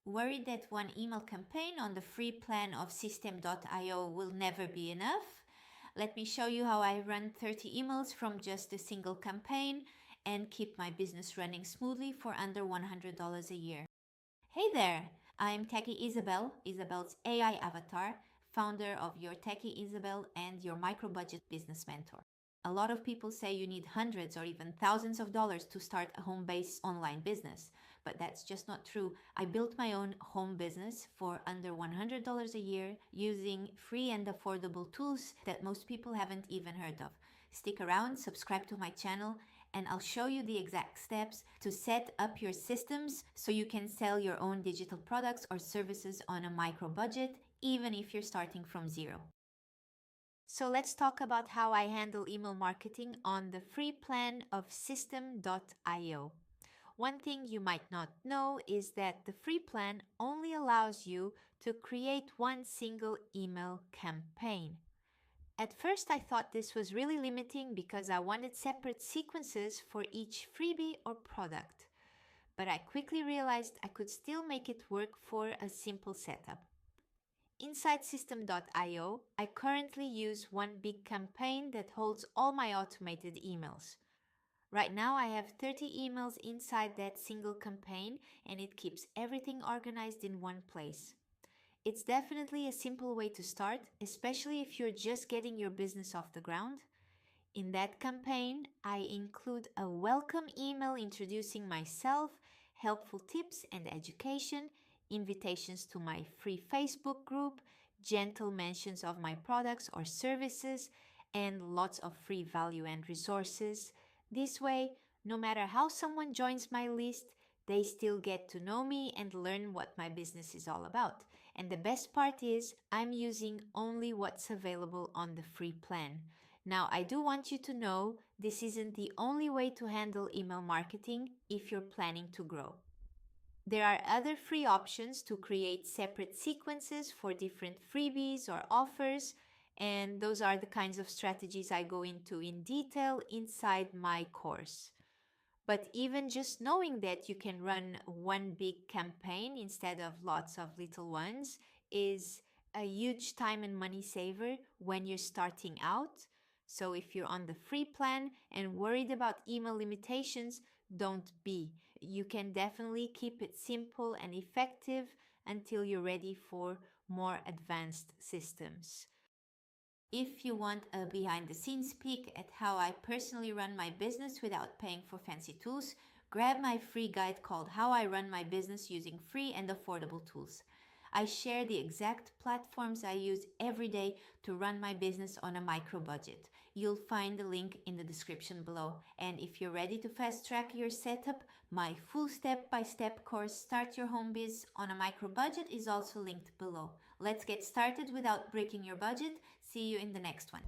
Worried that one email campaign on the free plan of Systeme.io will never be enough? Let me show you how I run 30 emails from just a single campaign and keep my business running smoothly for under $100 a year. Hey there, I'm Techie Isabel, Isabel's AI avatar, founder of your Techie Isabel and your micro-budget business mentor. A lot of people say you need hundreds or even thousands of dollars to start a home-based online business, but that's just not true. I built my own home business for under $100 a year using free and affordable tools that most people haven't even heard of. Stick around, subscribe to my channel, and I'll show you the exact steps to set up your systems so you can sell your own digital products or services on a micro budget, even if you're starting from zero. So let's talk about how I handle email marketing on the free plan of Systeme.io. One thing you might not know is that the free plan only allows you to create one single email campaign. At first, I thought this was really limiting because I wanted separate sequences for each freebie or product. But I quickly realized I could still make it work for a simple setup. Inside Systeme.io, I currently use one big campaign that holds all my automated emails. Right now, I have 30 emails inside that single campaign, and it keeps everything organized in one place. It's definitely a simple way to start, especially if you're just getting your business off the ground. In that campaign, I include a welcome email introducing myself, helpful tips and education, invitations to my free Facebook group, gentle mentions of my products or services, and lots of free value and resources. This way, no matter how someone joins my list, they still get to know me and learn what my business is all about. And the best part is, I'm using only what's available on the free plan. Now, I do want you to know this isn't the only way to handle email marketing if you're planning to grow. There are other free options to create separate sequences for different freebies or offers, and those are the kinds of strategies I go into in detail inside my course. But even just knowing that you can run one big campaign instead of lots of little ones is a huge time and money saver when you're starting out. So if you're on the free plan and worried about email limitations, don't be. You can definitely keep it simple and effective until you're ready for more advanced systems. If you want a behind-the-scenes peek at how I personally run my business without paying for fancy tools, grab my free guide called How I Run My Business Using Free and Affordable Tools. I share the exact platforms I use every day to run my business on a micro budget. You'll find the link in the description below. And if you're ready to fast-track your setup, my full step-by-step course Start Your Home Biz on a Micro Budget is also linked below. Let's get started without breaking your budget. See you in the next one.